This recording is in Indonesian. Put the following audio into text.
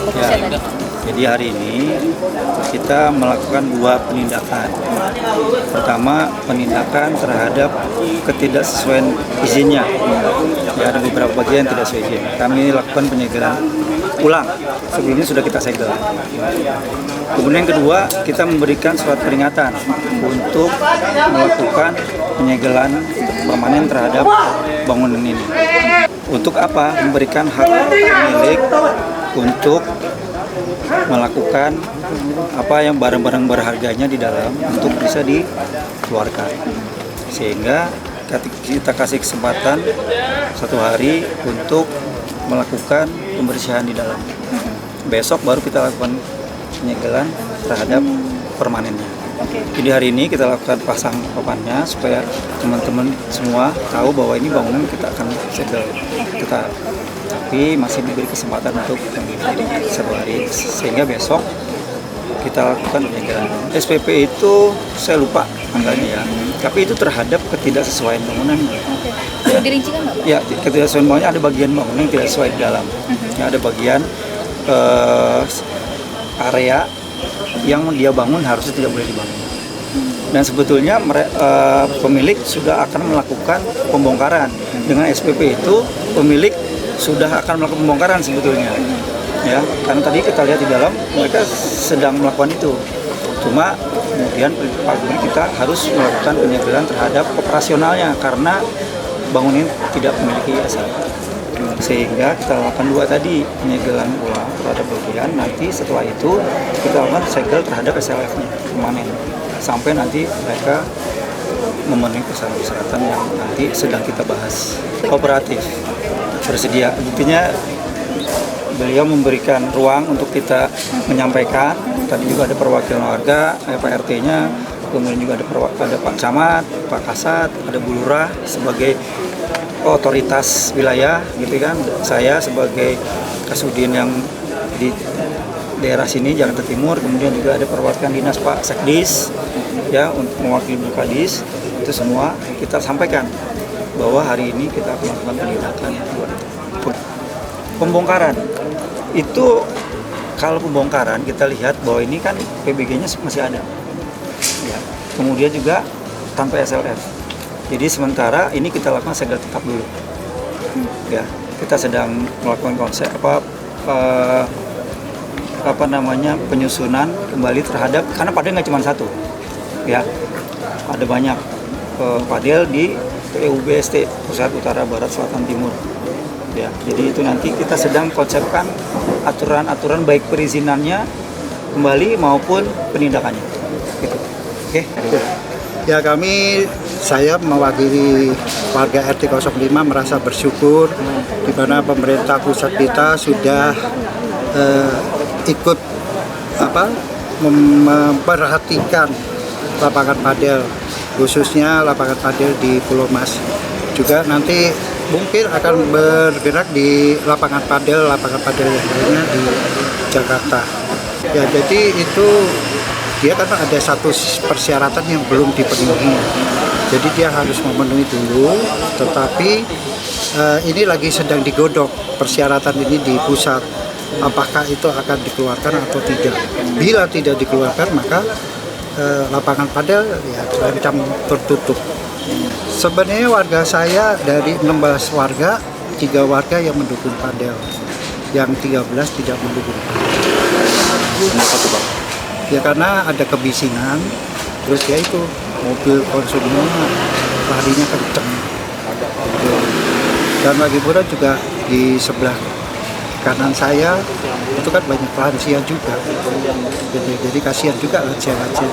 fokusnya tadi? Jadi hari ini kita melakukan 2 penindakan. Pertama, penindakan terhadap ketidaksesuaian izinnya. Ya, ada beberapa bagian yang tidak sesuai izin. Kami lakukan penyegelan ulang. Sebelumnya sudah kita segel. Kemudian yang kedua, kita memberikan surat peringatan untuk melakukan penyegelan permanen terhadap bangunan ini. Untuk apa? Memberikan hak pemilik untuk melakukan apa yang barang-barang berharganya di dalam untuk bisa dikeluarkan, sehingga kita kasih kesempatan 1 hari untuk melakukan pembersihan di dalam. Besok baru kita lakukan penyegelan terhadap permanennya. Jadi hari ini kita lakukan pasang papannya supaya teman-teman semua tahu bahwa ini bangunan kita akan segel. Tapi masih diberi kesempatan untuk 1 hari, sehingga besok kita lakukan penyegelan. SPP itu saya lupa anggarannya ya, tapi itu terhadap ketidaksesuaian bangunan. Perlu dirincikan nggak, Pak? Ya, ketidaksesuaian bangunnya ada bagian bangunan yang tidak sesuai di dalam. Ya, ada bagian area yang dia bangun harusnya tidak boleh dibangun. Dan sebetulnya pemilik sudah akan melakukan pembongkaran. Dengan SPP itu pemilik sudah akan melakukan pembongkaran sebetulnya. Ya, karena tadi kita lihat di dalam mereka sedang melakukan itu. Cuma kemudian pagi kita harus melakukan penyegelan terhadap operasionalnya karena bangunan tidak memiliki SL. Sehingga kita lakukan 2 tadi, penyegelan ulang terhadap bagian. Nanti setelah itu kita lakukan segel terhadap SLF-nya permanen sampai nanti mereka memenuhi persyaratan yang nanti sedang kita bahas. Kooperatif bersedia, buktinya beliau memberikan ruang untuk kita menyampaikan. Tadi juga ada perwakilan warga, ada Pak RT-nya, kemudian juga ada Pak Camat, Pak Kasat, ada Bu Lurah sebagai otoritas wilayah, gitu kan. Saya sebagai Kasudin yang di daerah sini Jakarta Timur, kemudian juga ada perwakilan dinas Pak Sekdis, ya, untuk mewakili Bu Kadis. Itu semua kita sampaikan bahwa hari ini kita akan melakukan penindakan. Pembongkaran itu, kalau pembongkaran kita lihat bahwa ini kan PBG-nya masih ada, ya. Kemudian juga tanpa SLF. Jadi sementara ini kita lakukan segel tetap dulu, ya. Kita sedang melakukan konsep penyusunan kembali terhadap, karena padel nggak cuma 1, ya. Ada banyak padel di PUBST, Pusat Utara Barat Selatan Timur. Ya, jadi itu nanti kita sedang konsepkan aturan-aturan baik perizinannya kembali maupun penindakannya. Gitu. Oke. Ya, saya mewakili warga RT 05 merasa bersyukur di mana pemerintah pusat kita sudah ikut memperhatikan lapangan padel, khususnya lapangan padel di Pulau Mas. Juga nanti mungkin akan bergerak di lapangan padel yang lainnya di Jakarta. Ya, jadi itu dia kan ada satu persyaratan yang belum dipenuhi. Jadi dia harus memenuhi dulu, tetapi ini lagi sedang digodok persyaratan ini di pusat. Apakah itu akan dikeluarkan atau tidak? Bila tidak dikeluarkan, maka lapangan padel ya terancam tertutup. Sebenarnya warga saya dari 16 warga, 3 warga yang mendukung padel, yang 13 tidak mendukung padel. Kenapa tuh, Bang? Ya karena ada kebisingan, terus ya itu mobil konsumennya larinya kenceng. Dan lagi pula juga di sebelah kanan saya itu kan banyak lansia juga, jadi kasihan juga lansia-lansia.